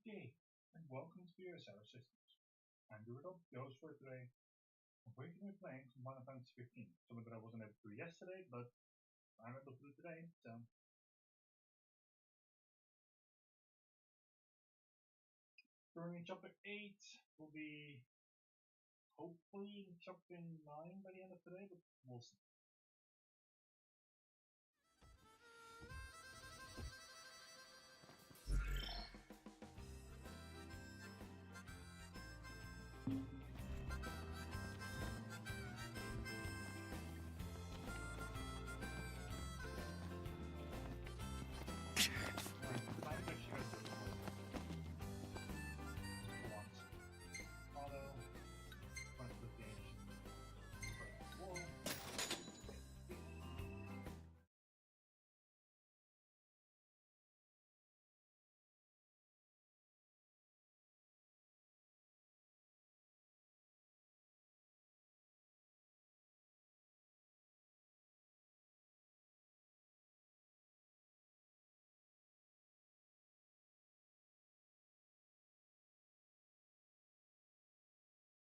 Okay, and welcome to the OSRiddle Systems. I'm the Riddle, the host for today. I'm going to be playing some Final Fantasy 15, something that I wasn't able to do yesterday, but I'm able to do today, so. During chapter 8, we'll be hopefully in chapter 9 by the end of today, but we'll see.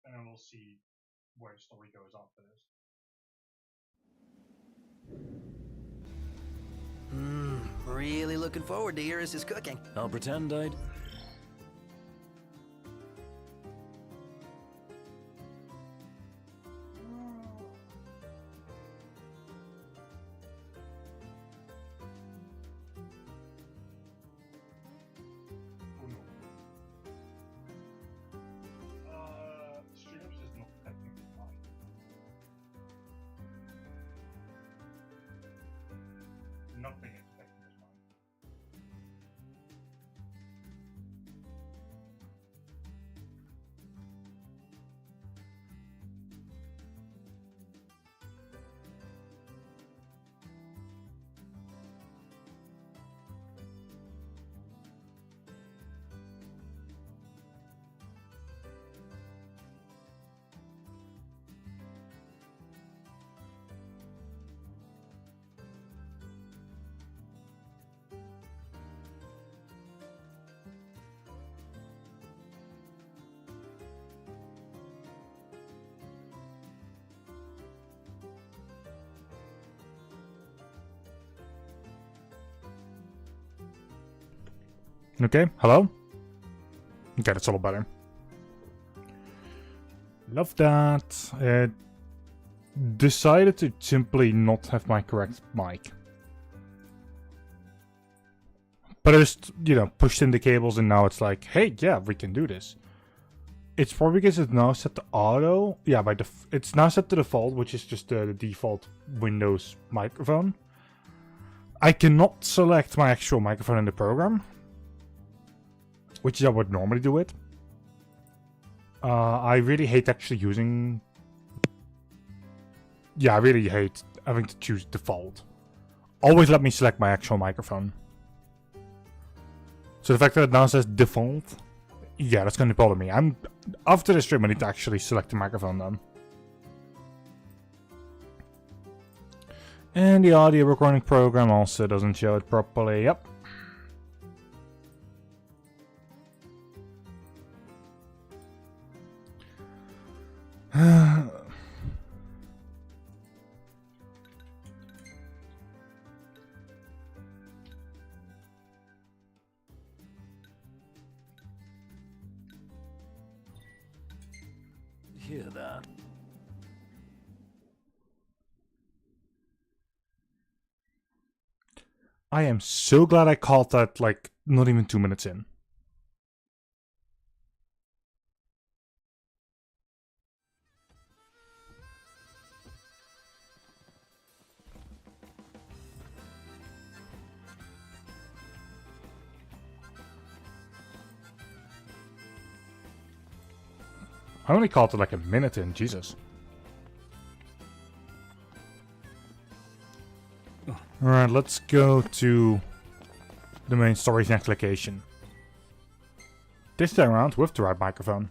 And then we'll see where the story goes after this. Really looking forward to Iris' cooking. I'll pretend I'd... Streams is not technically fine. Nothing is technically fine. Okay, hello? Okay, that's a lot better. Love that. Decided to simply not have my correct mic. But I just, pushed in the cables and now it's like, hey, yeah, we can do this. It's probably because it's now set to auto. Yeah, it's now set to default, which is just the default Windows microphone. I cannot select my actual microphone in the program, which is how I would normally do it. I really hate actually using... Yeah, I really hate having to choose default. Always let me select my actual microphone. So the fact that it now says default, yeah, that's going to bother me. After the stream, I need to actually select the microphone then. And the audio recording program also doesn't show it properly. Yep. Hear that? I am so glad I caught that, like, not even 2 minutes in. I only caught it like a minute in, Jesus. Alright, let's go to the main story's next location. This time around with the right microphone.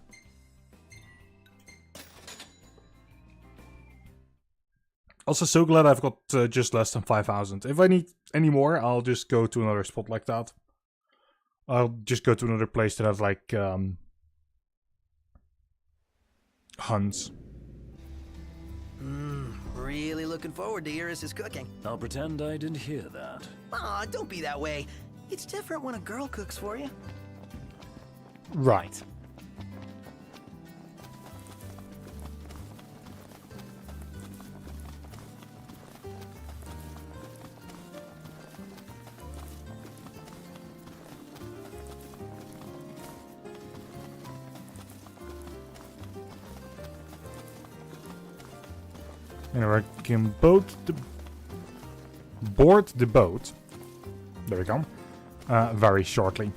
Also, so glad I've got just less than 5,000. If I need any more, I'll just go to another spot like that. I'll just go to another place that has like hunts. Really looking forward to Iris' cooking. I'll pretend I didn't hear that. Aw, don't be that way. It's different when a girl cooks for you. Right. And we can board the boat. There we go. Very shortly.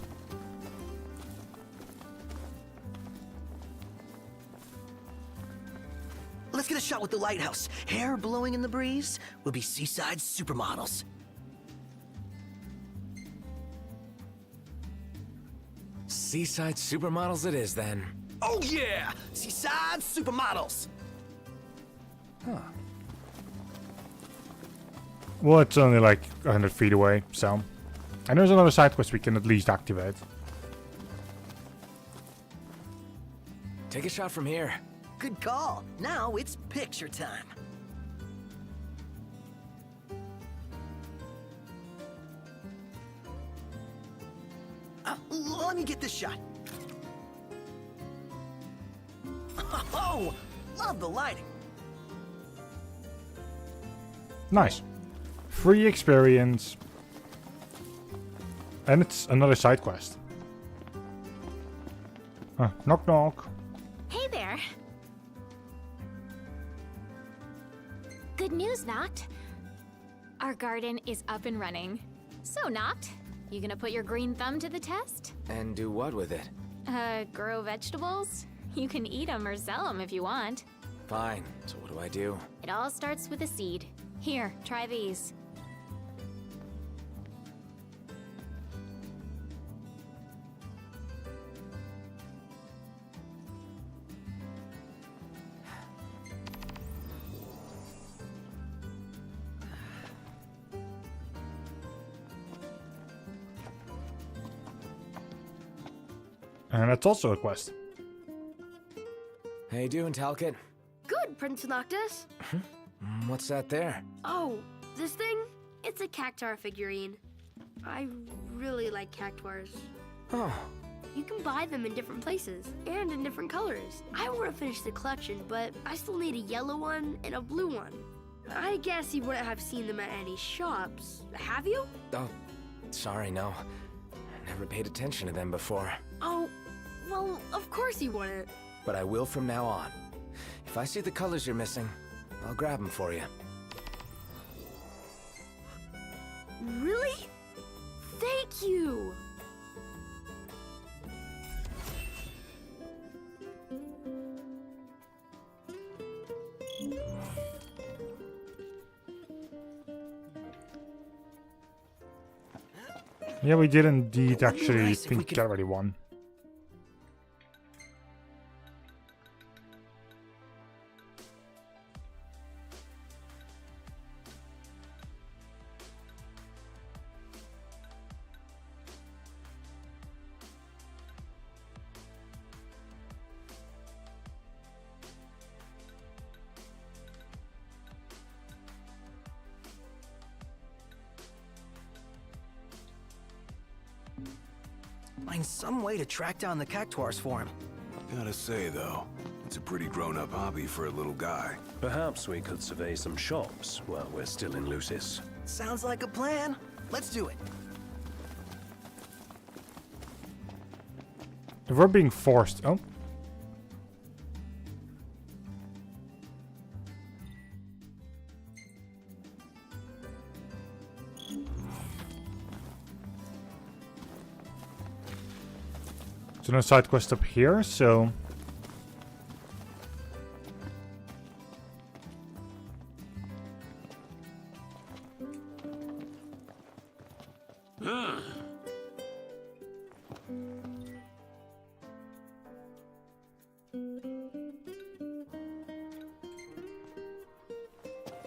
Let's get a shot with the lighthouse. Hair blowing in the breeze. We'll be seaside supermodels. Seaside supermodels it is, then. Oh yeah! Seaside supermodels! Huh. Well, it's only like 100 feet away, so... And there's another side quest we can at least activate. Take a shot from here. Good call. Now it's picture time. Let me get this shot. Oh, love the lighting. Nice. Free experience. And it's another side quest. Knock knock. Hey there. Good news, Noct. Our garden is up and running. So, Noct, you gonna put your green thumb to the test? And do what with it? Grow vegetables? You can eat them or sell them if you want. Fine. So what do I do? It all starts with a seed. Here, try these. And that's also a quest. How you doing, Talcott? Good, Prince Noctis. What's that there? Oh, this thing? It's a cactuar figurine. I really like cactuars. Oh, You can buy them in different places and in different colors. I want to finish the collection, but I still need a yellow one and a blue one. I guess you wouldn't have seen them at any shops, have you? oh, sorry, no. Never paid attention to them before. Oh, well, of course you wouldn't. But I will from now on. If I see the colors you're missing, I'll grab them for you. Really? Thank you! Yeah, we did indeed actually nice if we think could- get already won. Find some way to track down the cactuars for him. Gotta say, though, it's a pretty grown-up hobby for a little guy. Perhaps we could survey some shops while we're still in Lucis. Sounds like a plan. Let's do it. If we're being forced... Oh. There's no side quest up here, so...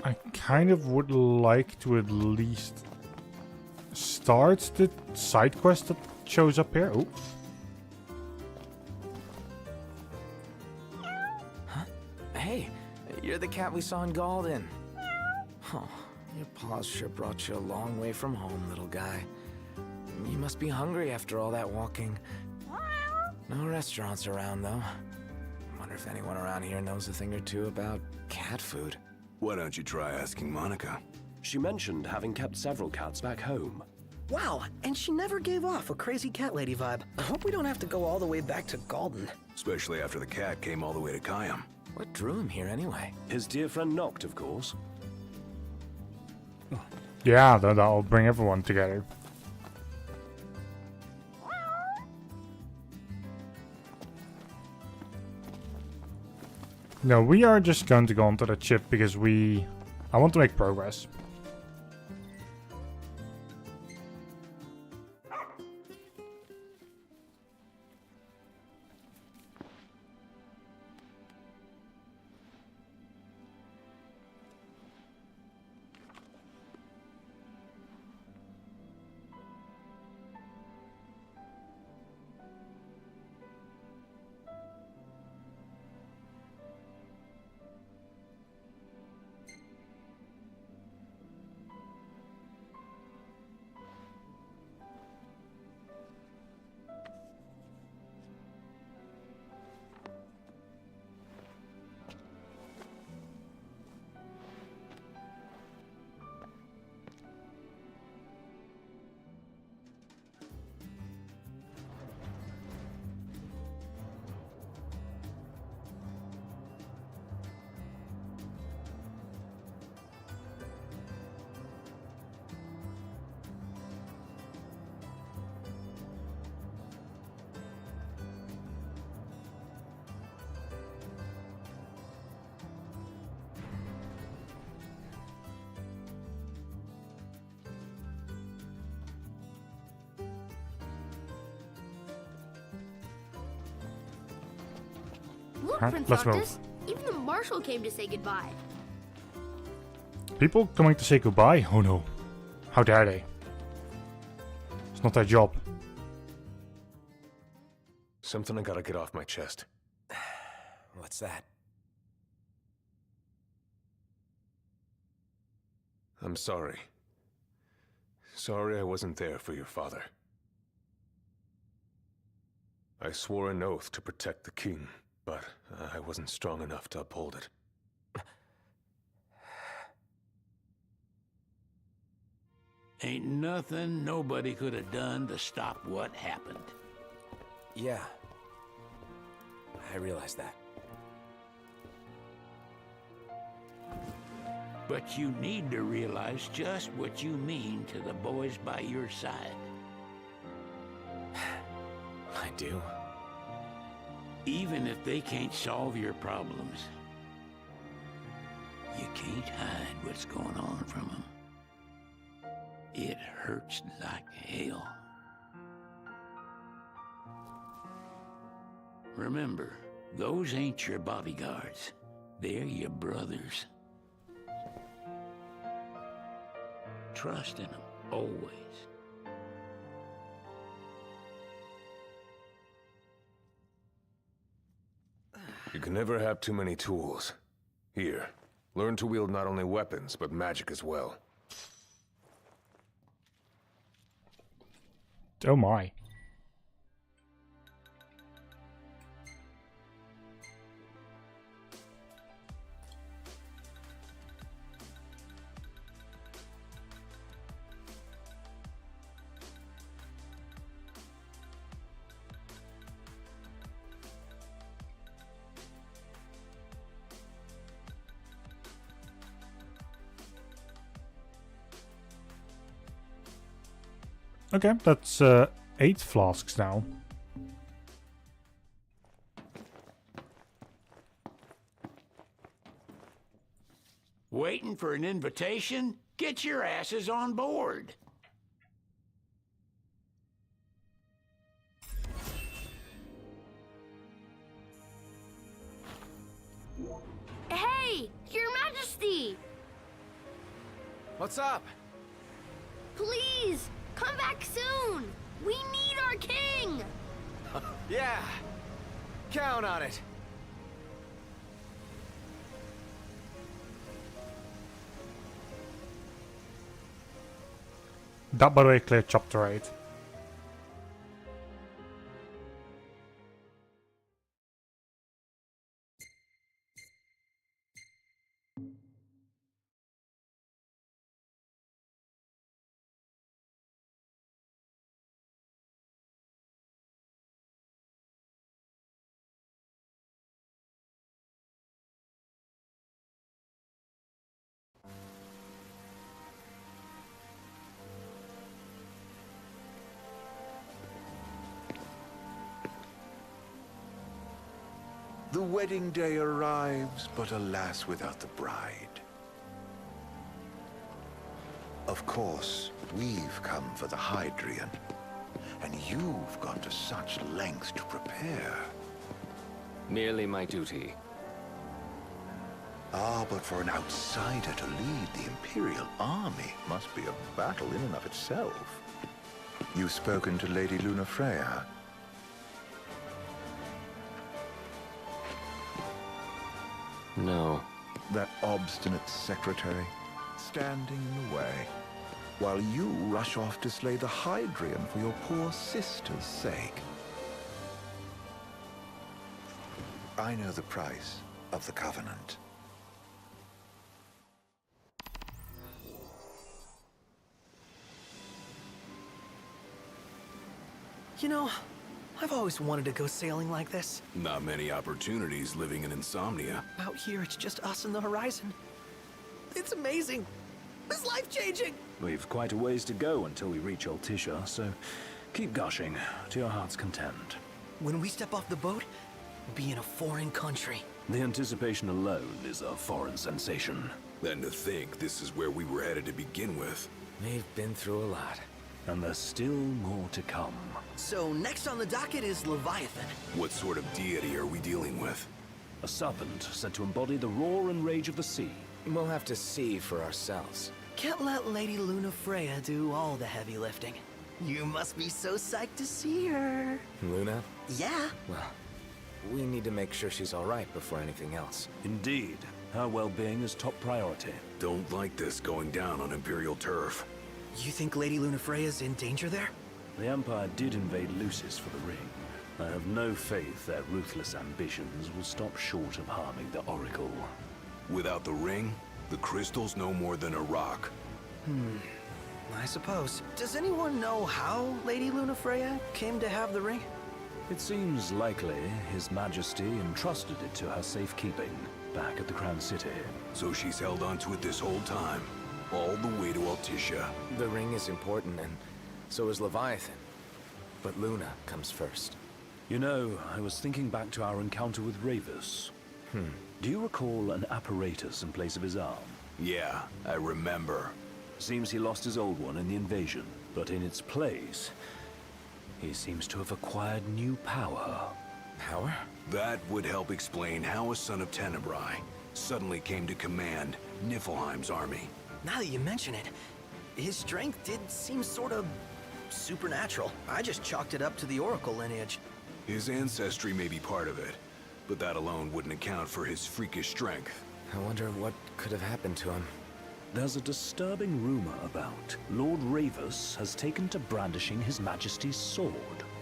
I kind of would like to at least start the side quest shows up here. Ooh. Hey, you're the cat we saw in Galden. Oh, your paws sure brought you a long way from home, little guy. You must be hungry after all that walking. No restaurants around, though. Wonder if anyone around here knows a thing or two about cat food. Why don't you try asking Monica? She mentioned having kept several cats back home. Wow, and she never gave off a crazy cat lady vibe. I hope we don't have to go all the way back to Galden. Especially after the cat came all the way to Kayam. What drew him here anyway? His dear friend Noct, of course. Yeah, that'll bring everyone together. No, we are just going to go onto the chip because I want to make progress. Look, Huh? Prince Let's move. Noctis, even the marshal came to say goodbye. People coming to say goodbye? Oh no. How dare they? It's not their job. Something I gotta get off my chest. What's that? I'm sorry. Sorry I wasn't there for your father. I swore an oath to protect the king, but I wasn't strong enough to uphold it. Ain't nothing nobody could have done to stop what happened. Yeah. I realize that. But you need to realize just what you mean to the boys by your side. I do. Even if they can't solve your problems, you can't hide what's going on from them. It hurts like hell. Remember, those ain't your bodyguards. They're your brothers. Trust in them, always. You can never have too many tools. Here, learn to wield not only weapons, but magic as well. Oh my. Okay, that's 8 flasks now. Waiting for an invitation? Get your asses on board. Hey, Your Majesty! What's up? Please, come back soon! We need our king! Yeah! Count on it! That, by the way, cleared chapter 8. The wedding day arrives, but alas, without the bride. Of course, we've come for the Hydrian, and you've gone to such lengths to prepare. Merely my duty. Ah, but for an outsider to lead the Imperial army must be a battle in and of itself. You've spoken to Lady Lunafreya. No. That obstinate secretary, standing in the way, while you rush off to slay the Hydrian for your poor sister's sake. I know the price of the Covenant. You know, I've always wanted to go sailing like this. Not many opportunities living in Insomnia. Out here, it's just us and the horizon. It's amazing. It's life-changing. We've quite a ways to go until we reach Altisha, so keep gushing to your heart's content. When we step off the boat, we'll be in a foreign country. The anticipation alone is a foreign sensation. And to think this is where we were headed to begin with. We've been through a lot. And there's still more to come. So next on the docket is Leviathan. What sort of deity are we dealing with? A serpent said to embody the roar and rage of the sea. We'll have to see for ourselves. Can't let Lady Lunafreya do all the heavy lifting. You must be so psyched to see her. Luna? Yeah. Well, we need to make sure she's all right before anything else. Indeed. Her well-being is top priority. Don't like this going down on Imperial turf. You think Lady Lunafreya's in danger there? The Empire did invade Lucis for the ring. I have no faith their ruthless ambitions will stop short of harming the Oracle. Without the ring, the crystal's no more than a rock. I suppose. Does anyone know how Lady Lunafreya came to have the ring? It seems likely His Majesty entrusted it to her safekeeping back at the Crown City. So she's held onto it this whole time, all the way to Altisha. The ring is important, and so is Leviathan. But Luna comes first. You know, I was thinking back to our encounter with Ravus. Do you recall an apparatus in place of his arm? Yeah, I remember. Seems he lost his old one in the invasion, but in its place, he seems to have acquired new power. Power? That would help explain how a son of Tenebrae suddenly came to command Niflheim's army. Now that you mention it, his strength did seem sort of supernatural. I just chalked it up to the Oracle lineage. His ancestry may be part of it, but that alone wouldn't account for his freakish strength. I wonder what could have happened to him. There's a disturbing rumor about Lord Ravus has taken to brandishing His Majesty's sword.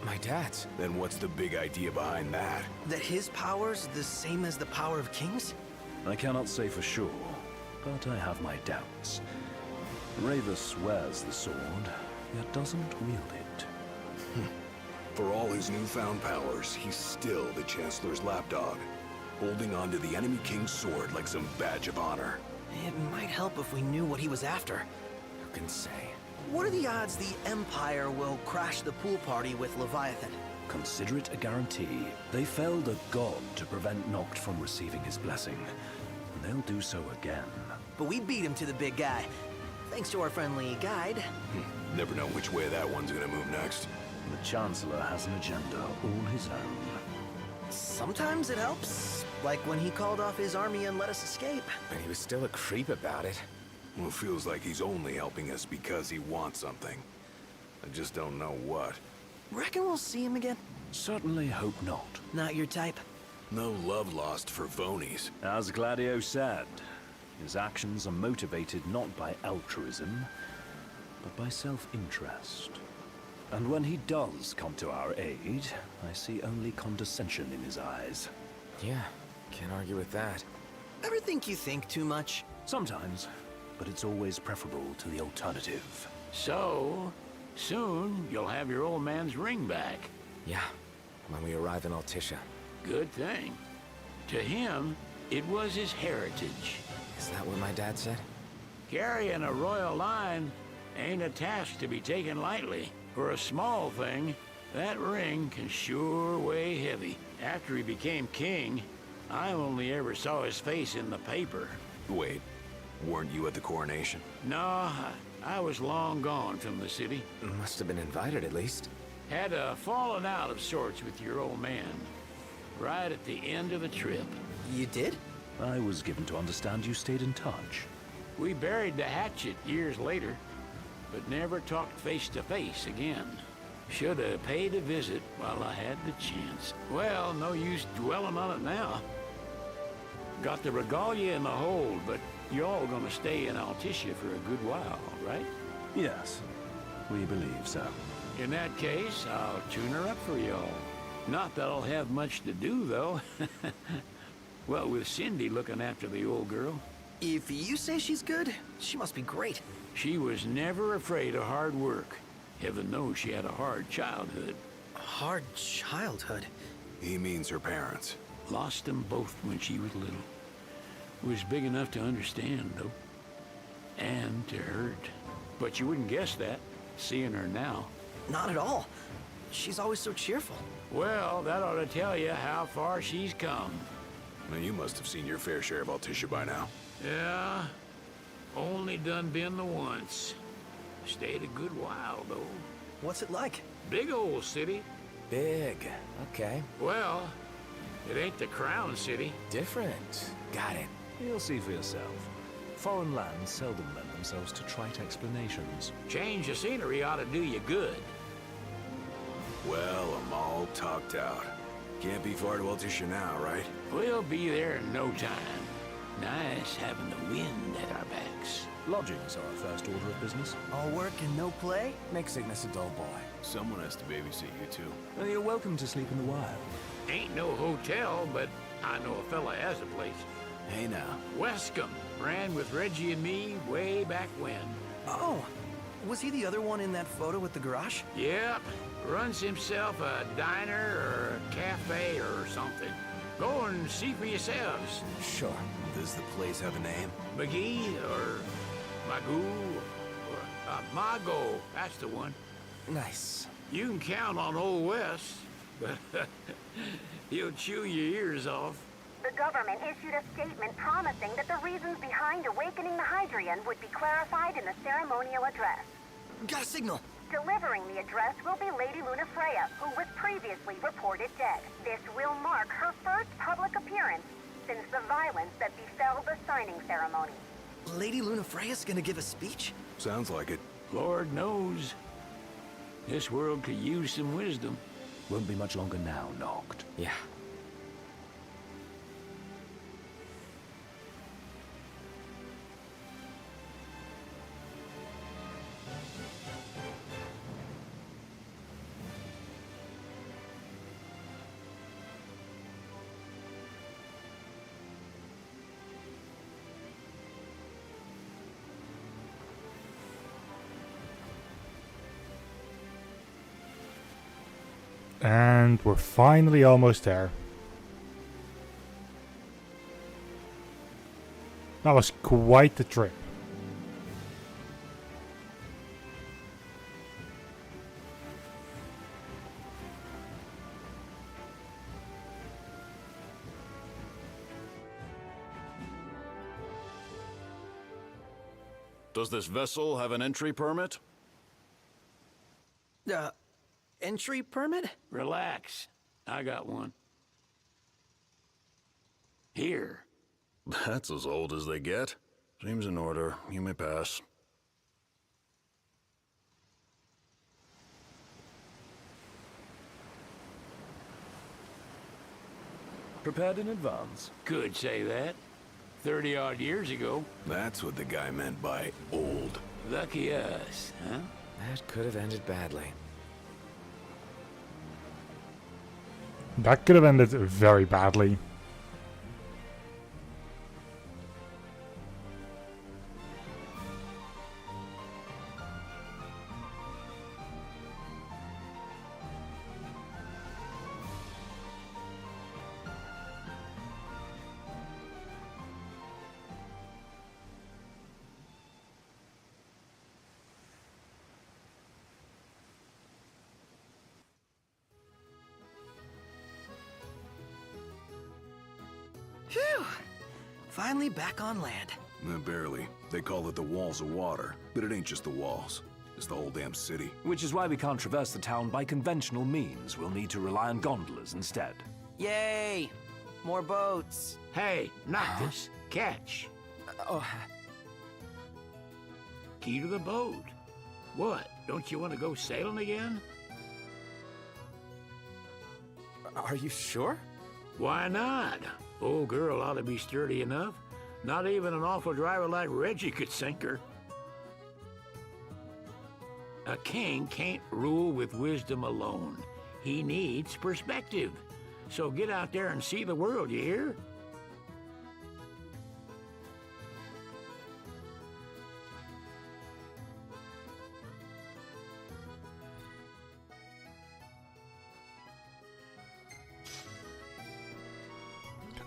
My dad's. Then what's the big idea behind that? That his power's the same as the power of kings? I cannot say for sure, but I have my doubts. Ravus wears the sword, yet doesn't wield it. For all his newfound powers, he's still the Chancellor's lapdog, holding on to the enemy king's sword like some badge of honor. It might help if we knew what he was after. Who can say? What are the odds the Empire will crash the pool party with Leviathan? Consider it a guarantee. They felled a god to prevent Noct from receiving his blessing, and they'll do so again. But we beat him to the big guy, thanks to our friendly guide. Never know which way that one's gonna move next. The Chancellor has an agenda all his own. Sometimes it helps, like when he called off his army and let us escape. But he was still a creep about it. Well, it feels like he's only helping us because he wants something. I just don't know what. Reckon we'll see him again? Certainly hope not. Not your type? No love lost for Vonies. As Gladio said, his actions are motivated not by altruism, but by self-interest. And when he does come to our aid, I see only condescension in his eyes. Yeah, can't argue with that. Ever think you think too much? Sometimes, but it's always preferable to the alternative. So, soon you'll have your old man's ring back. Yeah, when we arrive in Altissia. Good thing. To him, it was his heritage. Is that what my dad said? Carrying a royal line ain't a task to be taken lightly. For a small thing, that ring can sure weigh heavy. After he became king, I only ever saw his face in the paper. Wait, weren't you at the coronation? No, I was long gone from the city. Must have been invited at least. Had a falling out of sorts with your old man. Right at the end of the trip. You did? I was given to understand you stayed in touch. We buried the hatchet years later, but never talked face to face again. Should have paid a visit while I had the chance. Well, no use dwelling on it now. Got the regalia in the hold, but y'all gonna stay in Altissia for a good while, right? Yes, we believe so. In that case, I'll tune her up for y'all. Not that I'll have much to do, though. Well, with Cindy looking after the old girl. If you say she's good, she must be great. She was never afraid of hard work. Heaven knows she had a hard childhood. Hard childhood? He means her parents. Lost them both when she was little. Was big enough to understand, though. And to hurt. But you wouldn't guess that, seeing her now. Not at all. She's always so cheerful. Well, that ought to tell you how far she's come. Now, you must have seen your fair share of Altissia by now. Yeah, only done been the once. Stayed a good while, though. What's it like? Big old city. Big. Okay. Well, it ain't the Crown City. Different. Got it. You'll see for yourself. Foreign lands seldom lend themselves to trite explanations. Change of scenery ought to do you good. Well, I'm all talked out. Can't be far to Altissia now, right? We'll be there in no time. Nice having the wind at our backs. Lodgings are our first order of business. All work and no play? Make Cygnus a dull boy. Someone has to babysit you, too. Well, you're welcome to sleep in the wild. Ain't no hotel, but I know a fella has a place. Hey, now. Westcombe ran with Reggie and me way back when. Oh, was he the other one in that photo with the garage? Yep. Runs himself a diner or a cafe or something. Go and see for yourselves. Sure. Does the place have a name? McGee or Magoo or Mago. That's the one. Nice. You can count on Old West, but he'll chew your ears off. The government issued a statement promising that the reasons behind awakening the Hydrian would be clarified in the ceremonial address. Got a signal. Delivering the address will be Lady Lunafreya, who was previously reported dead. This will mark her first public appearance since the violence that befell the signing ceremony. Lady Lunafreya's gonna give a speech? Sounds like it. Lord knows. This world could use some wisdom. Won't be much longer now, Noct. Yeah. And we're finally almost there. That was quite the trip. Does this vessel have an entry permit? Entry permit? Relax. I got one. Here. That's as old as they get. Seems in order. You may pass. Prepared in advance. Could say that. 30-odd years ago. That's what the guy meant by old. Lucky us, huh? That could have ended badly. That could have ended very badly. Phew! Finally back on land. Barely. They call it the walls of water, but it ain't just the walls. It's the whole damn city. Which is why we can't traverse the town by conventional means. We'll need to rely on gondolas instead. Yay! More boats. Hey, Noctis, catch. Oh, Key to the boat. What? Don't you want to go sailing again? are you sure? Why not? Old girl ought to be sturdy enough. Not even an awful driver like Reggie could sink her. A king can't rule with wisdom alone. He needs perspective. So get out there and see the world, you hear?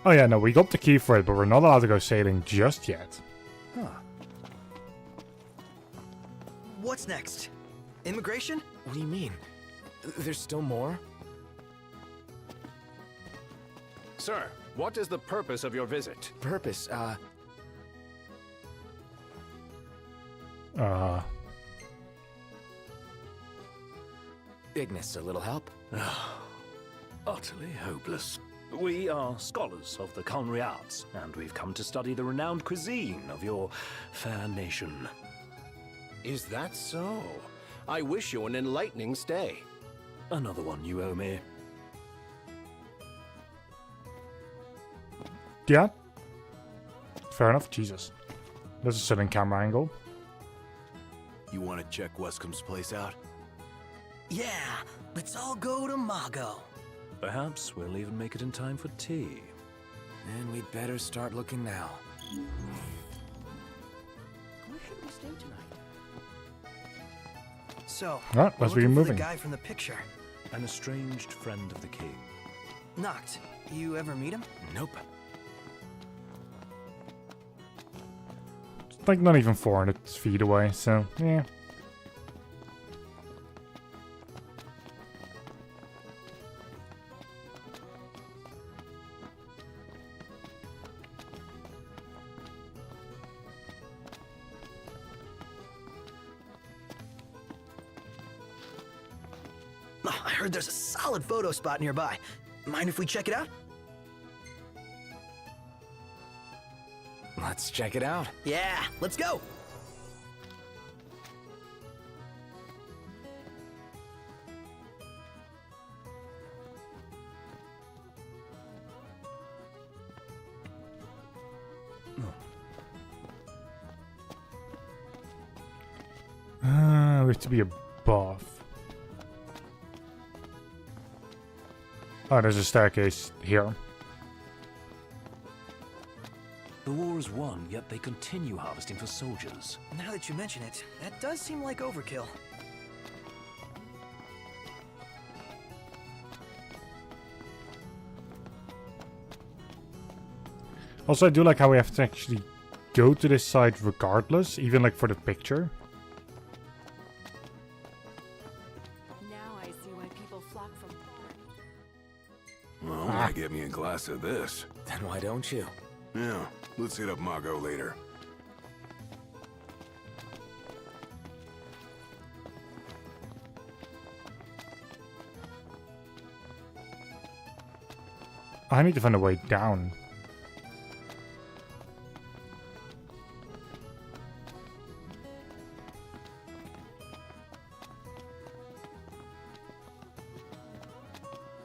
Oh yeah, no, we got the key for it, but we're not allowed to go sailing just yet. Huh. What's next? Immigration? What do you mean? There's still more? Sir, what is the purpose of your visit? Purpose, Ignis, a little help? Utterly hopeless. We are scholars of the culinary arts, and we've come to study the renowned cuisine of your fair nation. Is that so? I wish you an enlightening stay. Another one you owe me. Yeah. Fair enough. Jesus. There's a certain camera angle. You want to check Wescom's place out? Yeah, let's all go to Mago. Perhaps we'll even make it in time for tea. And we'd better start looking now. Where should we stay tonight? So, Alright, let's begin moving. The guy from the picture. An estranged friend of the king. Noct, you ever meet him? Nope. It's like not even 400 feet away, so yeah. Oh, I heard there's a solid photo spot nearby. Mind if we check it out? Let's check it out. Yeah, let's go. We have to be above. Oh, there's a staircase here. The war is won, yet they continue harvesting for soldiers. Now that you mention it, that does seem like overkill. Also, I do like how we have to actually go to this side regardless, even like for the picture. Now I see why people flock from far. Well, why get me a glass of this? Then why don't you? Yeah, let's hit up Margot later. I need to find a way down.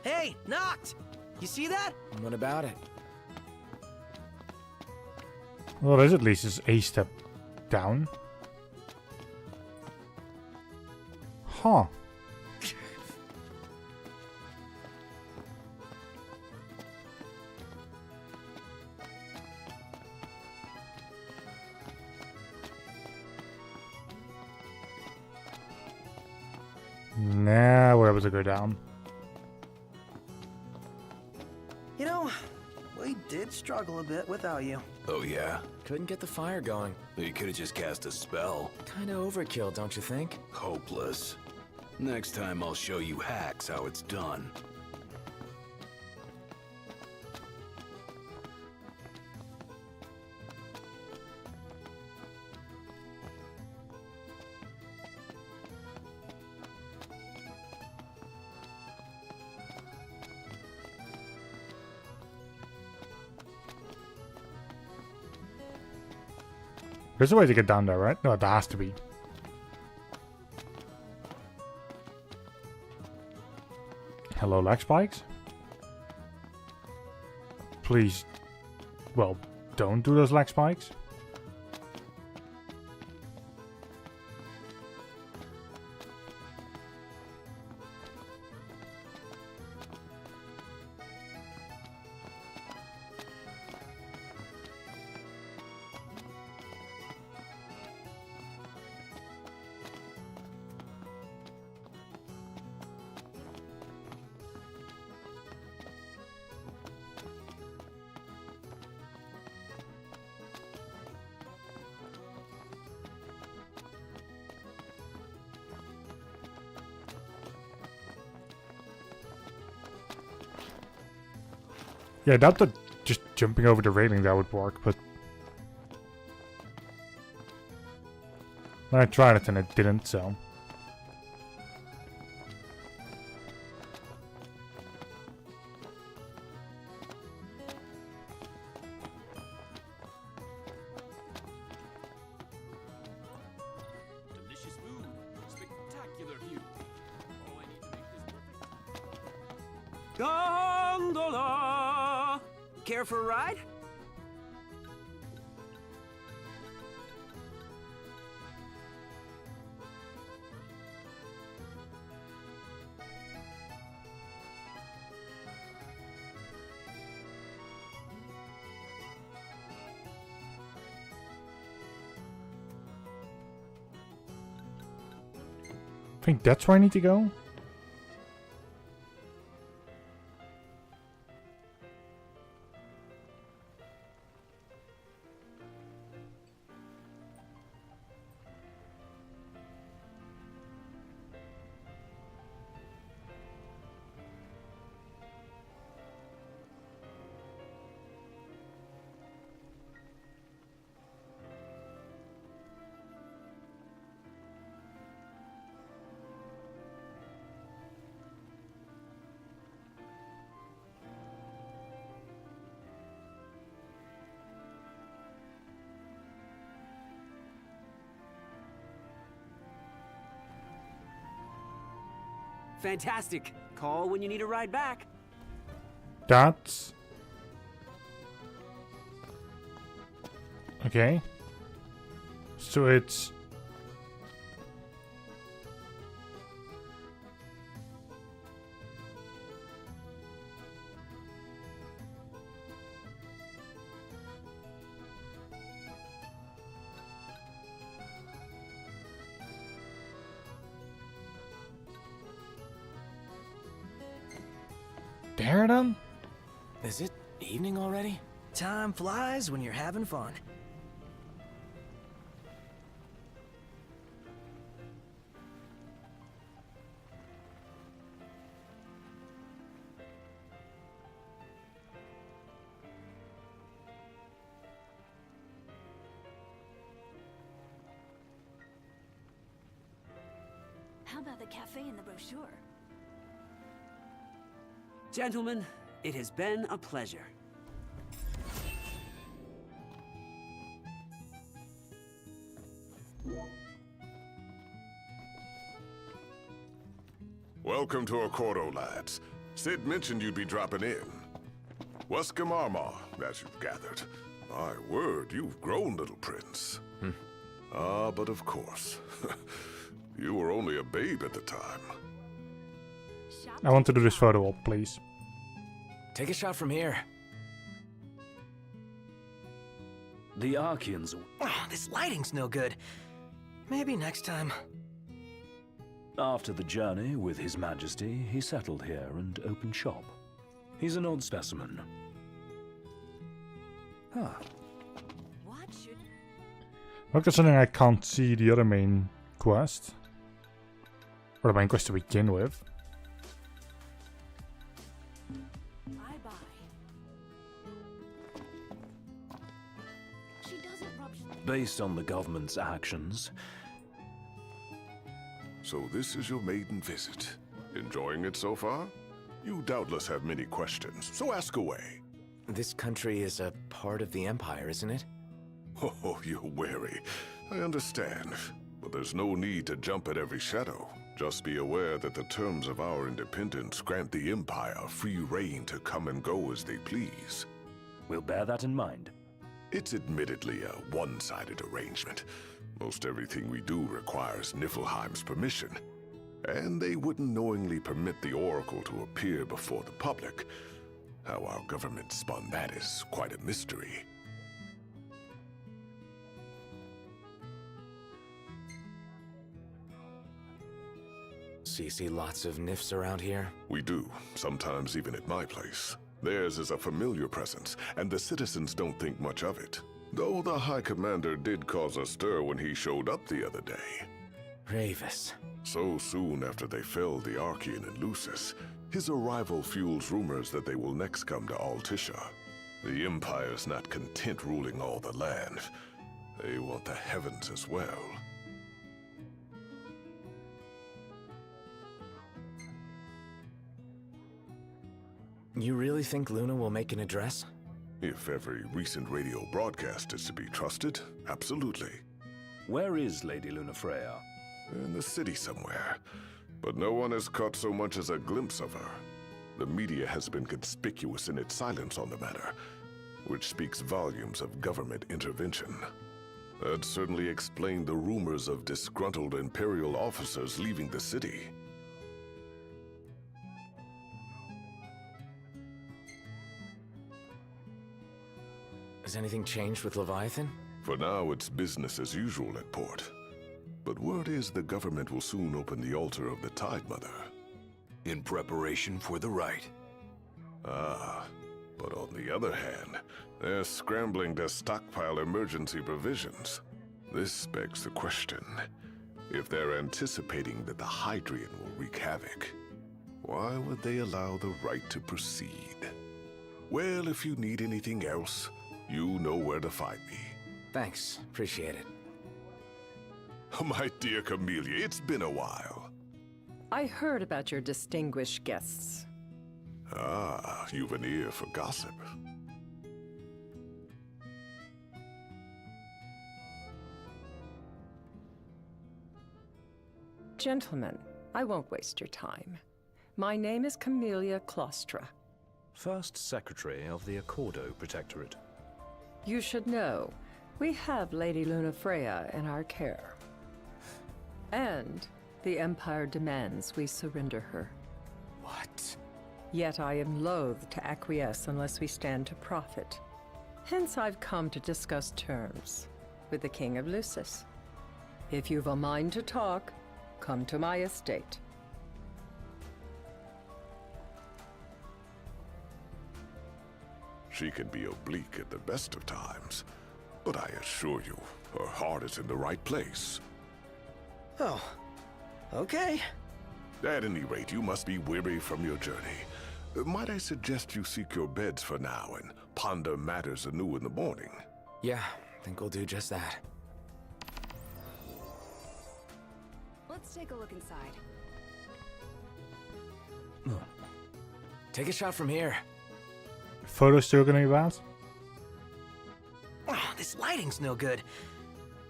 Hey, Noct! You see that? What about it? Well, this at least is a step down. Huh. Nah, we're able to go down. You know, we did struggle a bit without you. Oh yeah? Couldn't get the fire going. You could have just cast a spell. Kinda overkill, don't you think? Hopeless. Next time I'll show you hacks how it's done. There's a way to get down there, right? No, there has to be. Hello, lag spikes? Please, well, don't do those lag spikes. Yeah, I doubt that just jumping over the railing that would work, but I tried it and it didn't, so. Delicious food, spectacular view. All I need to make this perfect. Gondola! Care for a ride? I think that's where I need to go. Fantastic. Call when you need a ride back. That's... okay. So it's... there then? Is it evening already? Time flies when you're having fun. How about the cafe in the brochure? Gentlemen, it has been a pleasure. Welcome to Accordo, lads. Sid mentioned you'd be dropping in. Weskham Armor, as you've gathered. My word, you've grown, little prince. Ah, but of course. You were only a babe at the time. I want to do this photo op, please. Take a shot from here. The Archeans... Oh, this lighting's no good. Maybe next time. After the journey with His Majesty, he settled here and opened shop. He's an odd specimen. Ah. Look, there's something I can't see the other main quest. Or the main quest to begin with. Based on the government's actions. So this is your maiden visit. Enjoying it so far? You doubtless have many questions, so ask away. This country is a part of the Empire, isn't it? Oh, you're wary. I understand. But there's no need to jump at every shadow. Just be aware that the terms of our independence grant the Empire free reign to come and go as they please. We'll bear that in mind. It's admittedly a one-sided arrangement. Most everything we do requires Niflheim's permission. And they wouldn't knowingly permit the Oracle to appear before the public. How our government spun that is quite a mystery. So you see lots of Nifs around here? We do, sometimes even at my place. Theirs is a familiar presence, and the citizens don't think much of it. Though the High Commander did cause a stir when he showed up the other day. Ravis. So soon after they felled the Archean and Lucis, his arrival fuels rumors that they will next come to Altissia. The Empire's not content ruling all the land. They want the heavens as well. You really think Luna will make an address? If every recent radio broadcast is to be trusted, absolutely. Where is Lady Lunafreya? In the city somewhere. But no one has caught so much as a glimpse of her. The media has been conspicuous in its silence on the matter, which speaks volumes of government intervention. That certainly explained the rumors of disgruntled Imperial officers leaving the city. Has anything changed with Leviathan? For now, it's business as usual at port. But word is the government will soon open the altar of the Tide Mother. In preparation for the rite. Ah, but on the other hand, they're scrambling to stockpile emergency provisions. This begs the question, if they're anticipating that the Hydrian will wreak havoc, why would they allow the rite to proceed? Well, if you need anything else, you know where to find me. Thanks, appreciate it. My dear Camellia, it's been a while. I heard about your distinguished guests. Ah, you've an ear for gossip. Gentlemen, I won't waste your time. My name is Camellia Claustra. First Secretary of the Accordo Protectorate. You should know, we have Lady Lunafreya in our care. And the Empire demands we surrender her. What? Yet I am loath to acquiesce unless we stand to profit. Hence I've come to discuss terms with the King of Lucis. If you've a mind to talk, come to my estate. She can be oblique at the best of times, but I assure you, her heart is in the right place. Oh, okay. At any rate, you must be weary from your journey. Might I suggest you seek your beds for now and ponder matters anew in the morning? Yeah, I think we'll do just that. Let's take a look inside. Take a shot from here. Photo's still gonna be bad? Oh, this lighting's no good.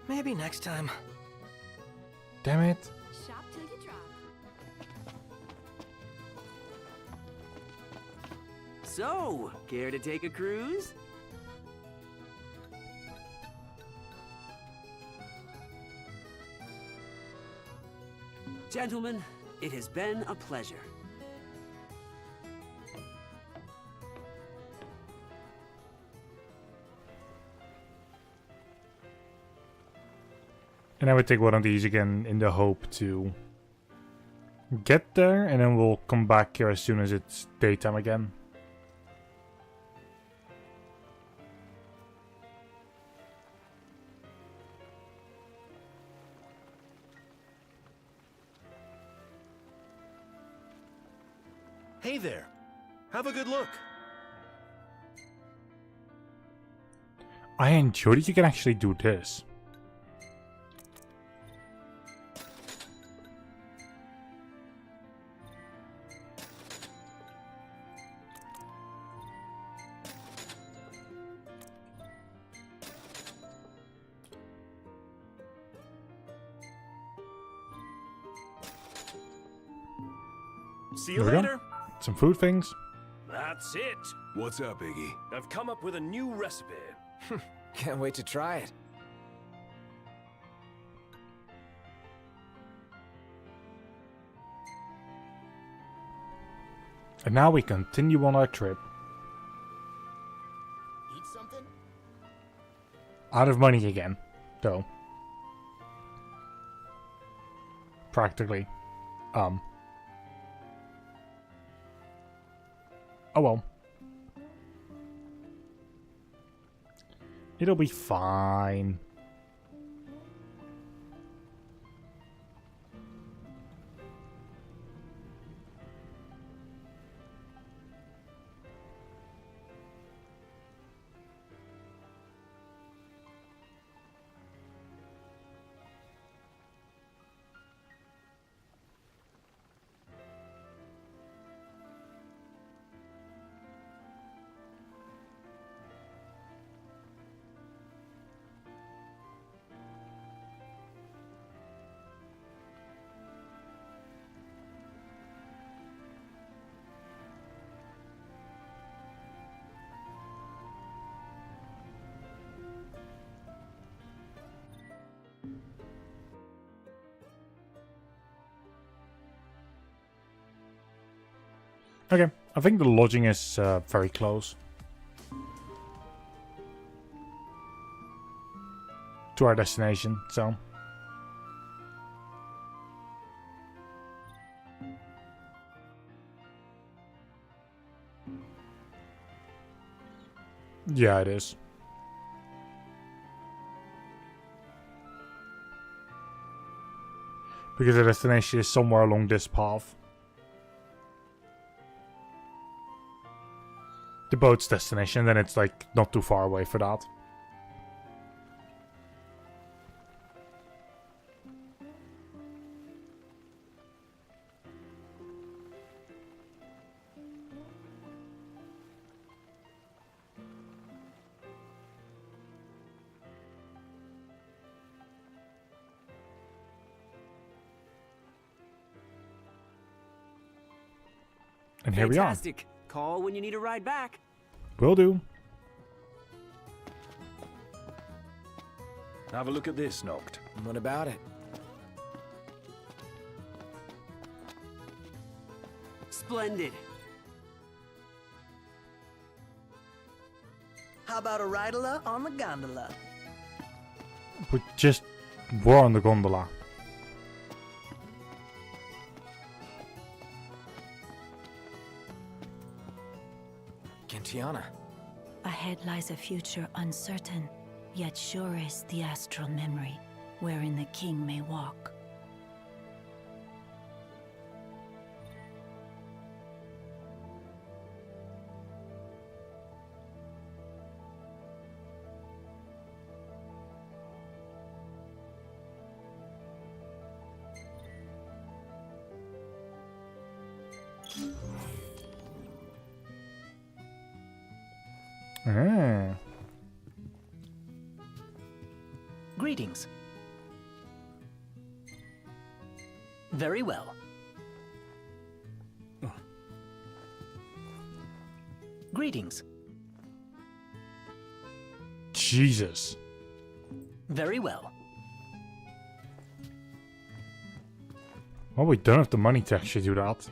Maybe next time. Damn it. Shop till you drop. So, care to take a cruise? Gentlemen, it has been a pleasure. And I would take one of these again in the hope to get there, and then we'll come back here as soon as it's daytime again. Hey there. Have a good look. I enjoy that you can actually do this. See you There we go. later. Some food things. That's it. What's up, Iggy? I've come up with a new recipe. Can't wait to try it. And now we continue on our trip. Eat something? Out of money again, though. Practically. Oh well. It'll be fine. Okay, I think the lodging is very close to our destination, so. Yeah, it is. Because the destination is somewhere along this path. The boat's destination, then it's like not too far away for that. And here we are. Fantastic. Call when you need a ride back. Will do. Have a look at this, Noct. What about it? Splendid. How about a ridola on the gondola? We just were on the gondola. Gentiana. Ahead lies a future uncertain, yet sure is the astral memory, wherein the king may walk. Greetings. Very well. Greetings. Jesus. Very well. Well, we don't have the money to actually do that.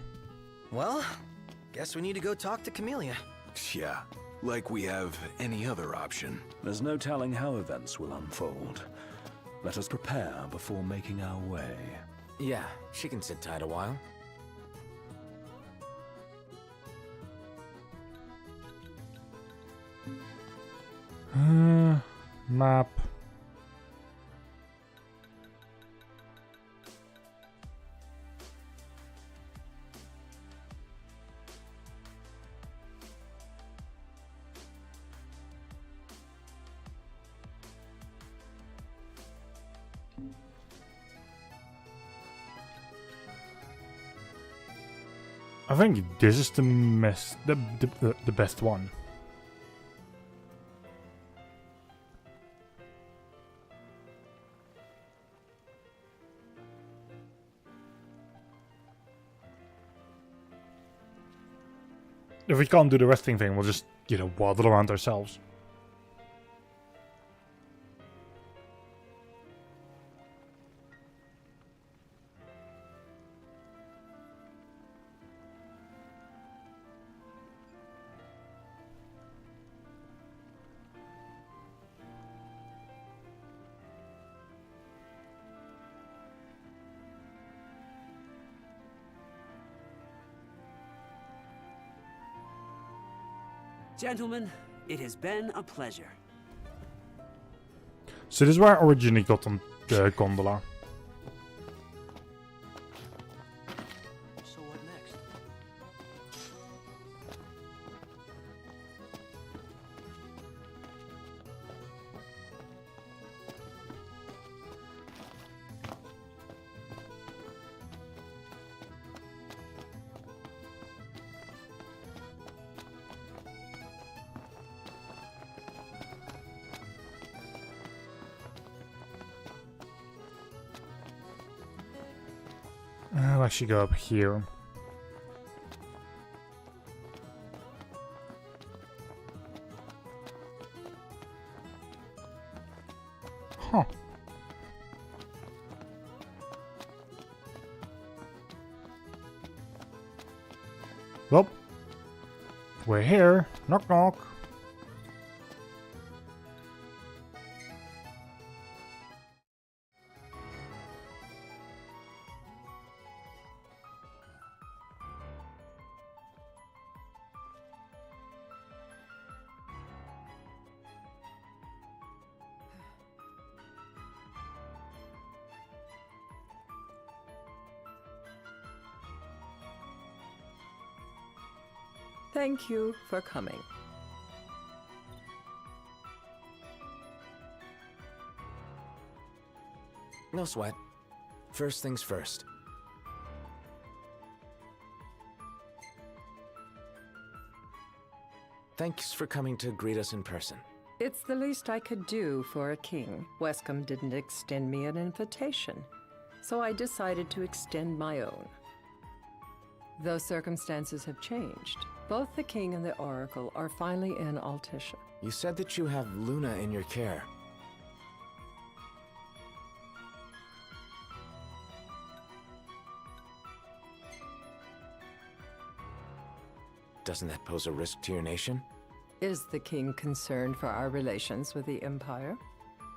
Well, guess we need to go talk to Camellia. Yeah, like we have any other option. There's no telling how events will unfold. Let us prepare before making our way. Yeah, she can sit tight a while. Map. I think this is the best one. If we can't do the resting thing, we'll just, you know, waddle around ourselves. Gentlemen, it has been a pleasure. So this is where I originally got on the gondola. So what next? I'll actually go up here. Huh. Well, we're here. Knock knock. Thank you for coming. No sweat. First things first. Thanks for coming to greet us in person. It's the least I could do for a king. Wescom didn't extend me an invitation, so I decided to extend my own. Though circumstances have changed, both the king and the oracle are finally in Altisha. You said that you have Luna in your care. Doesn't that pose a risk to your nation? Is the king concerned for our relations with the Empire?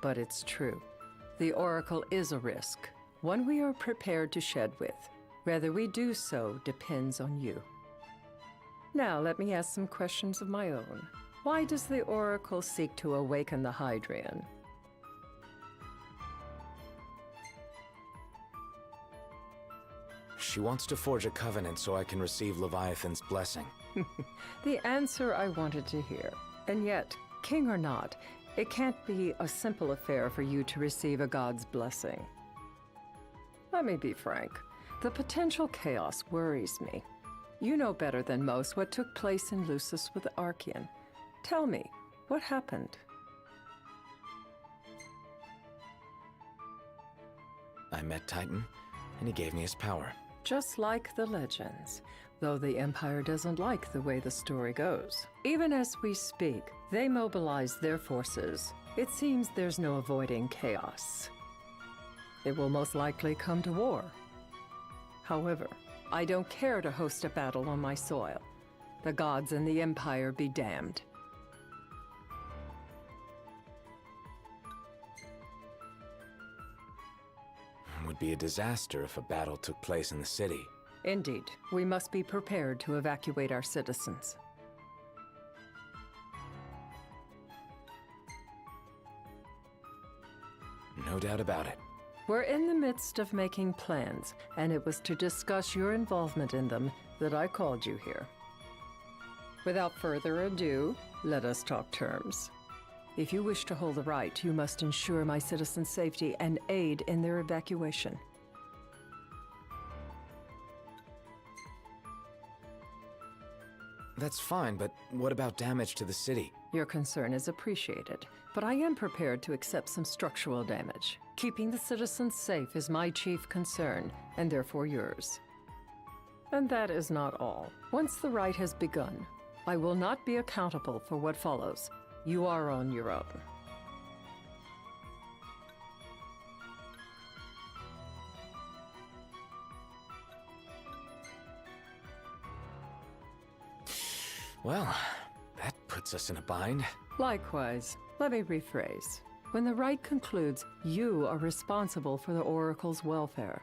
But it's true. The oracle is a risk, one we are prepared to shed with. Whether we do so depends on you. Now, let me ask some questions of my own. Why does the oracle seek to awaken the Hydrian? She wants to forge a covenant so I can receive Leviathan's blessing. The answer I wanted to hear. And yet, king or not, it can't be a simple affair for you to receive a god's blessing. Let me be frank. The potential chaos worries me. You know better than most what took place in Lucis with Archean. Tell me, what happened? I met Titan, and he gave me his power. Just like the legends. though the Empire doesn't like the way the story goes. Even as we speak, they mobilize their forces. It seems there's no avoiding chaos. It will most likely come to war. However, I don't care to host a battle on my soil. The gods and the Empire be damned. It would be a disaster if a battle took place in the city. Indeed, we must be prepared to evacuate our citizens. No doubt about it. We're in the midst of making plans, and it was to discuss your involvement in them that I called you here. Without further ado, let us talk terms. If you wish to hold the right, you must ensure my citizens' safety and aid in their evacuation. That's fine, but what about damage to the city? Your concern is appreciated, but I am prepared to accept some structural damage. Keeping the citizens safe is my chief concern, and therefore yours. And that is not all. Once the rite has begun, I will not be accountable for what follows. You are on your own. Well, that puts us in a bind. Likewise, let me rephrase. When the rite concludes, you are responsible for the Oracle's welfare.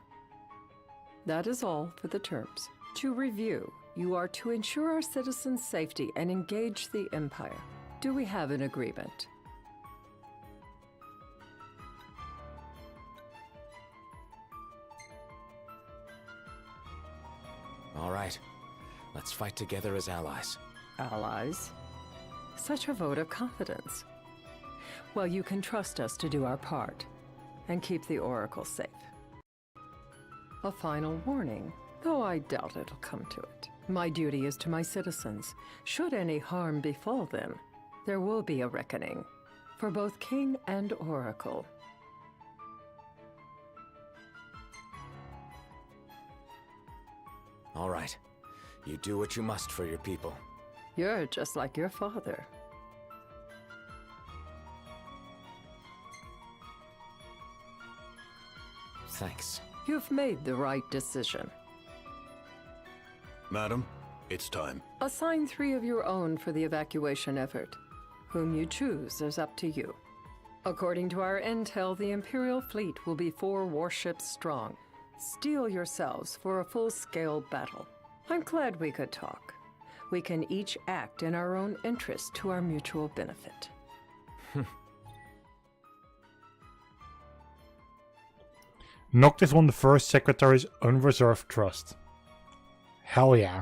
That is all for the terms. To review, you are to ensure our citizens' safety and engage the Empire. Do we have an agreement? All right. Let's fight together as allies. Allies? Such a vote of confidence. Well, you can trust us to do our part and keep the Oracle safe. A final warning, though I doubt it'll come to it. My duty is to my citizens. Should any harm befall them, there will be a reckoning for both King and Oracle. All right. You do what you must for your people. You're just like your father. Thanks. You've made the right decision. Madam, it's time. Assign 3 of your own for the evacuation effort. Whom you choose is up to you. According to our intel, the Imperial fleet will be 4 warships strong. Steel yourselves for a full-scale battle. I'm glad we could talk. We can each act in our own interest to our mutual benefit. Noctis won the first Secretary's unreserved trust. Hell yeah.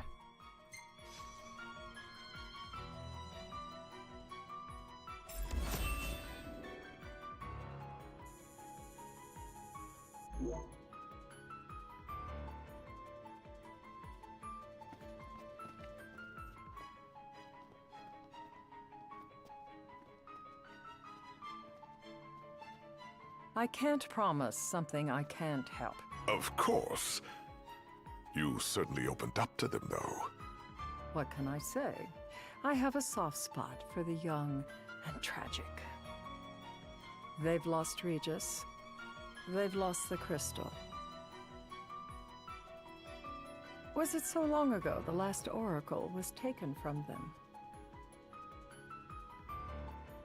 I can't promise something I can't help. Of course. You certainly opened up to them, though. What can I say? I have a soft spot for the young and tragic. They've lost Regis. They've lost the crystal. Was it so long ago the last oracle was taken from them?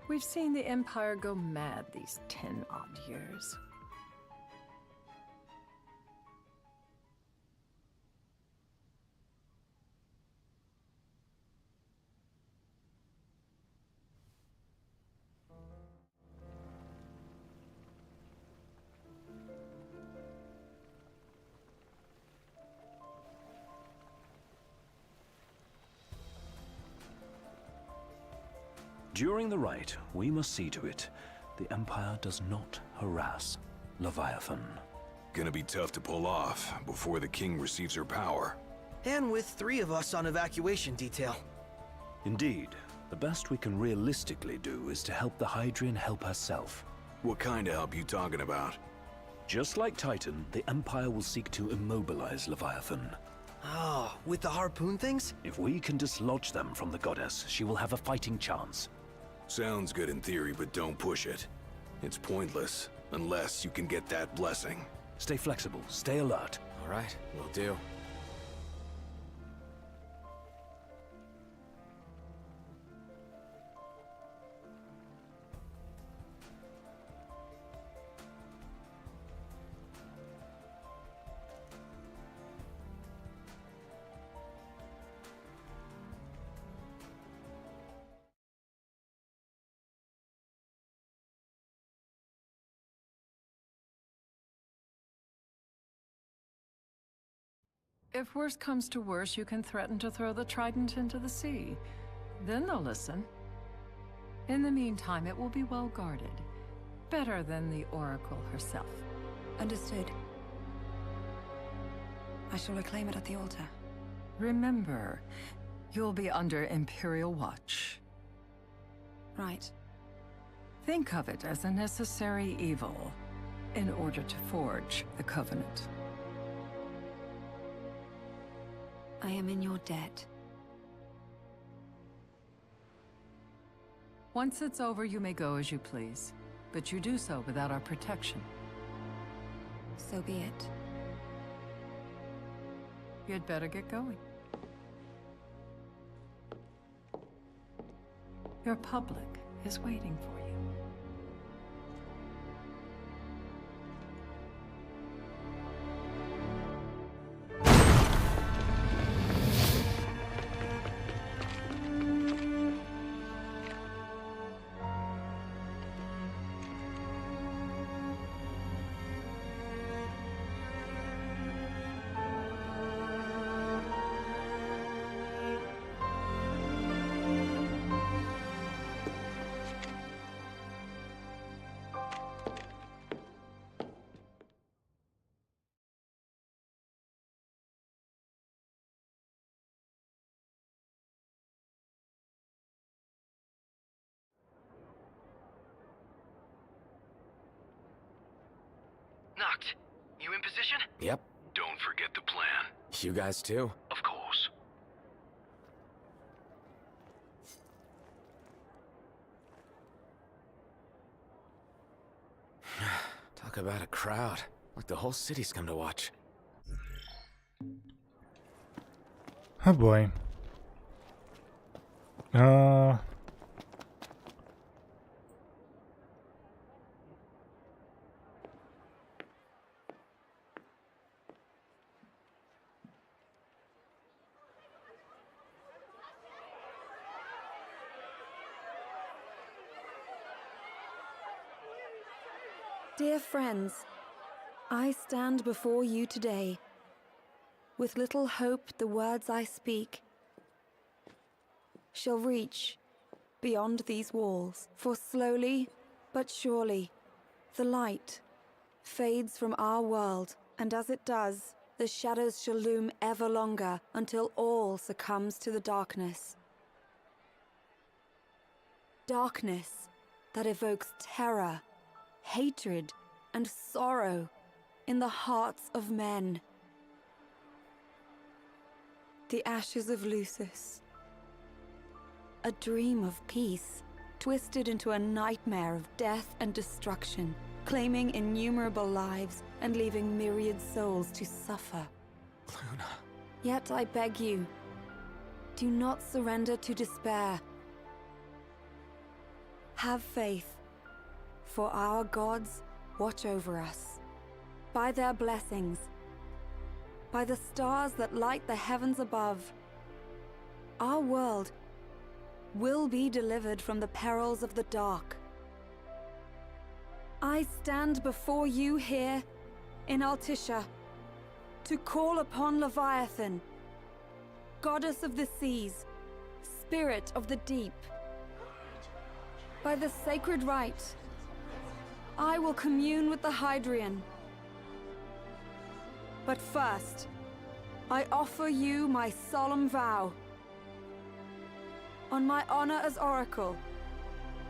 We've seen the Empire go mad these 10-odd years. During the rite, we must see to it the Empire does not harass Leviathan. Gonna be tough to pull off before the king receives her power. And with 3 of us on evacuation detail. Indeed, the best we can realistically do is to help the Hydrian help herself. What kind of help you talking about? Just like Titan, the Empire will seek to immobilize Leviathan. Oh, with the harpoon things? If we can dislodge them from the goddess, she will have a fighting chance. Sounds good in theory, but don't push it. It's pointless, unless you can get that blessing. Stay flexible, stay alert. All right, will do. If worse comes to worse, you can threaten to throw the trident into the sea. Then they'll listen. In the meantime, it will be well guarded. Better than the Oracle herself. Understood. I shall reclaim it at the altar. Remember, you'll be under Imperial watch. Right. Think of it as a necessary evil in order to forge the Covenant. I am in your debt. Once it's over, you may go as you please. But you do so without our protection. So be it. You'd better get going. Your public is waiting for you. Noct, you in position? Yep. Don't forget the plan. You guys too? Of course. Talk about a crowd. Like the whole city's come to watch. Oh boy. Dear friends, I stand before you today. With little hope the words I speak shall reach beyond these walls. For slowly but surely the light fades from our world, and as it does, the shadows shall loom ever longer until all succumbs to the darkness. Darkness that evokes terror, hatred, and sorrow in the hearts of men. The ashes of Lucis. A dream of peace, twisted into a nightmare of death and destruction, claiming innumerable lives and leaving myriad souls to suffer. Luna. Yet I beg you, do not surrender to despair. Have faith, for our gods watch over us. By their blessings, by the stars that light the heavens above, our world will be delivered from the perils of the dark. I stand before you here in Altissia to call upon Leviathan, goddess of the seas, spirit of the deep. By the sacred rite, I will commune with the Hydrian. But first, I offer you my solemn vow. On my honor as Oracle,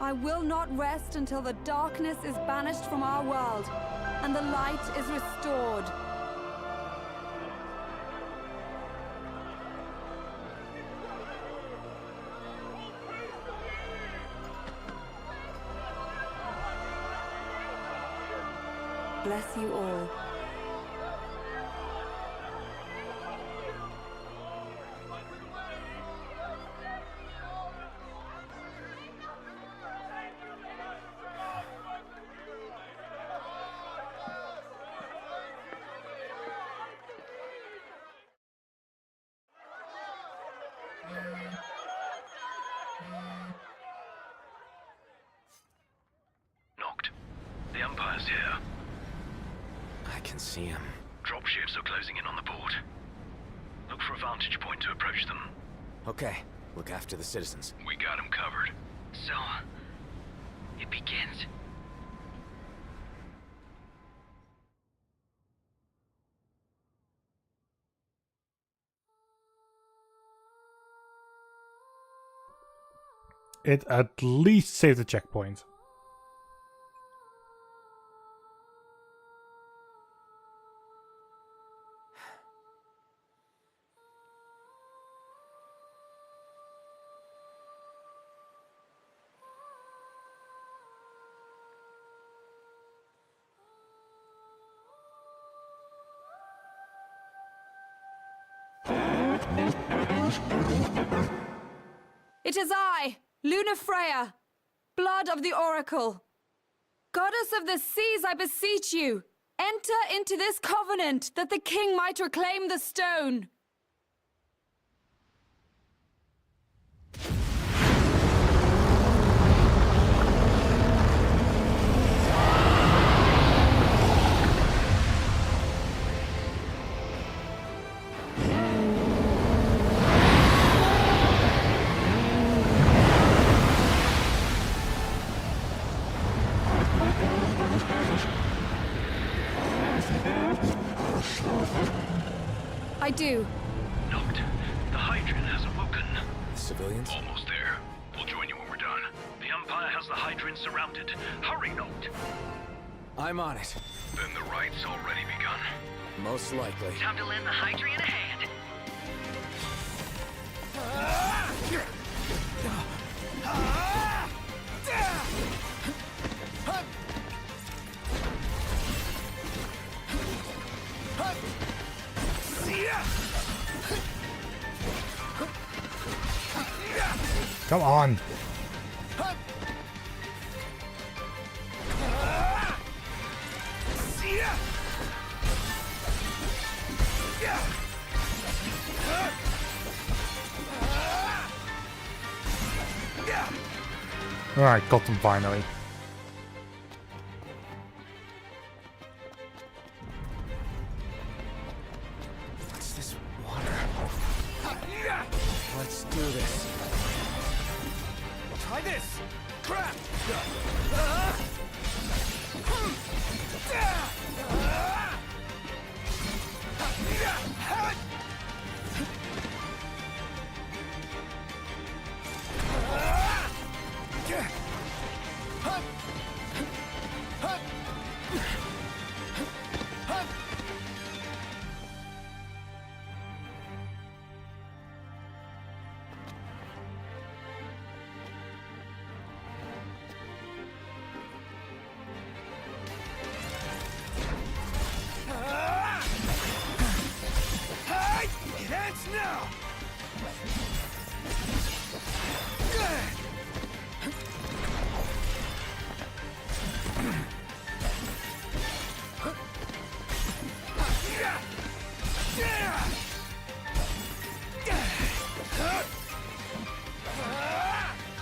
I will not rest until the darkness is banished from our world and the light is restored. bless you all. Knocked. The Empire's here. I can see him. Dropships are closing in on the port. Look for a vantage point to approach them. Okay, look after the citizens. We got them covered. So, it begins. It at least saved the checkpoint. It is I, Lunafreya, blood of the Oracle. Goddess of the seas, I beseech you, enter into this covenant that the king might reclaim the stone. I do. Knocked. The Hydrian has awoken. The civilians? Almost there. We'll join you when we're done. The Empire has the Hydrian surrounded. Hurry, Knocked. I'm on it. Then the right's already begun. Most likely. Time to lend the Hydrian a hand. Come on. Alright, got them finally. What's this water? Let's do this. Try this! Crap! Now!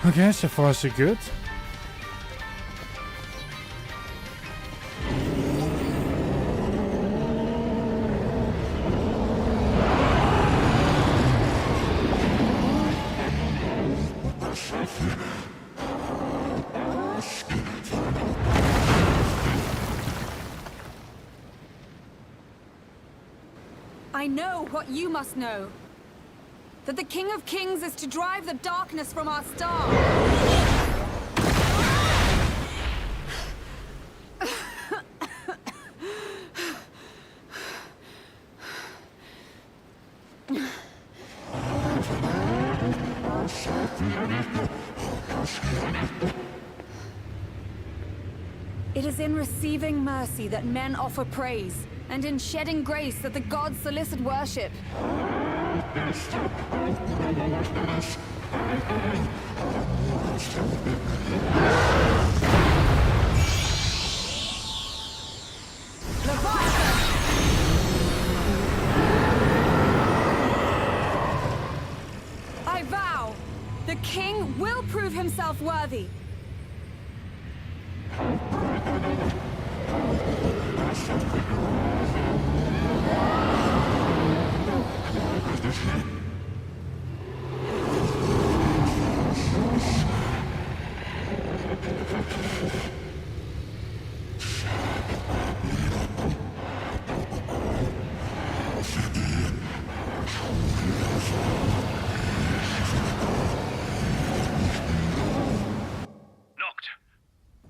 Okay, so far so good. I know what you must know. That the King of Kings is to drive the darkness from our star. It It is in receiving mercy that men offer praise, and in shedding grace that the gods solicit worship. I vow, the king will prove himself worthy.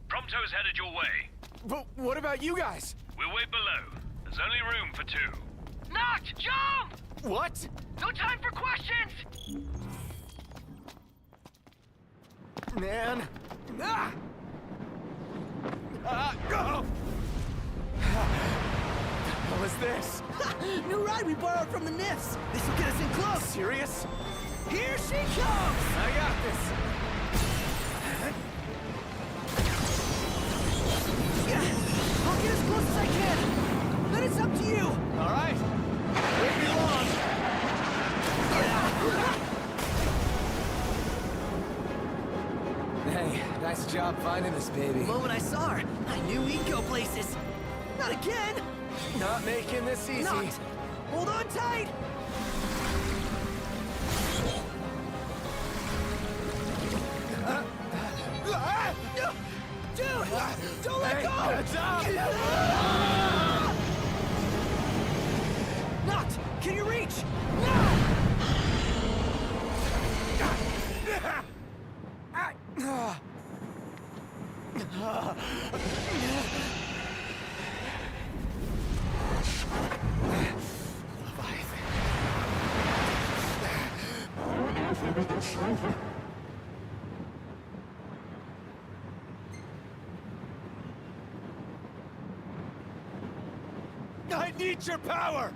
Prompto's headed your way. But what about you guys? We'll wait below. There's only room for 2. Noct, jump! What? No time for questions! Man. Ah! Go! What was this? New ride we borrowed from the Nifs. This will get us in close. Serious? Here she comes! I got this. I'll get as close as I can. Then it's up to you. All right. Wait me long. Hey, nice job finding this baby. The moment I saw her, I knew we'd go places. Not again. Not making this easy. Not. Hold on tight. Dude, don't let go! Not! Can you reach? I need your power!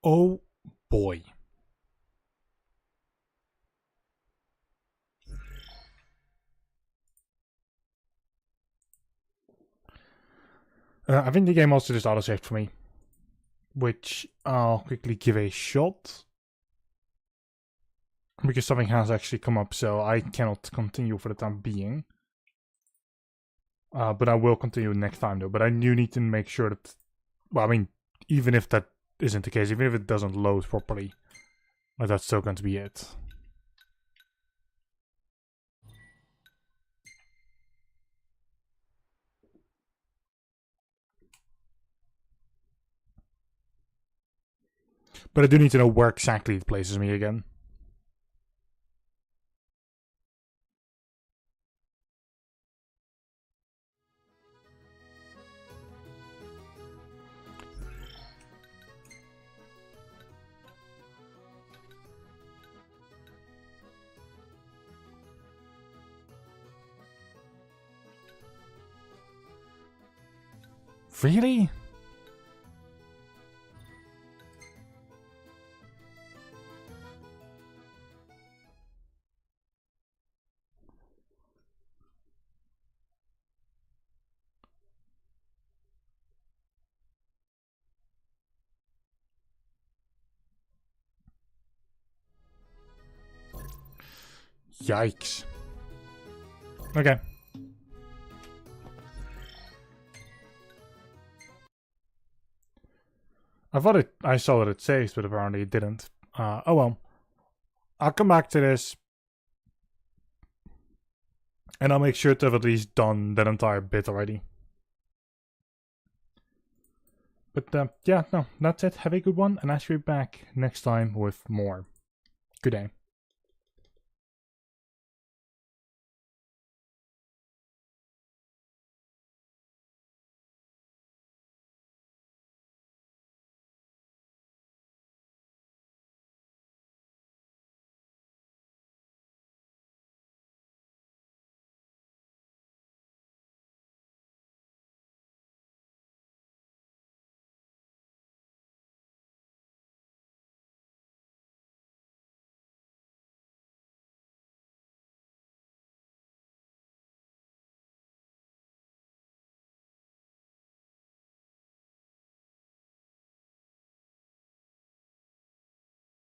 Oh boy. I think the game also just autosaved for me, which I'll quickly give a shot, because something has actually come up, so I cannot continue for the time being. But I will continue next time though, but I do need to make sure that, well, I mean, even if that isn't the case, even if it doesn't load properly, that's still going to be it. But I do need to know where exactly it places me again. Really? Yikes. Okay. I saw that it saves, but apparently it didn't. Oh well. I'll come back to this. And I'll make sure to have at least done that entire bit already. But yeah, no, that's it. Have a good one, and I'll be back next time with more. Good day.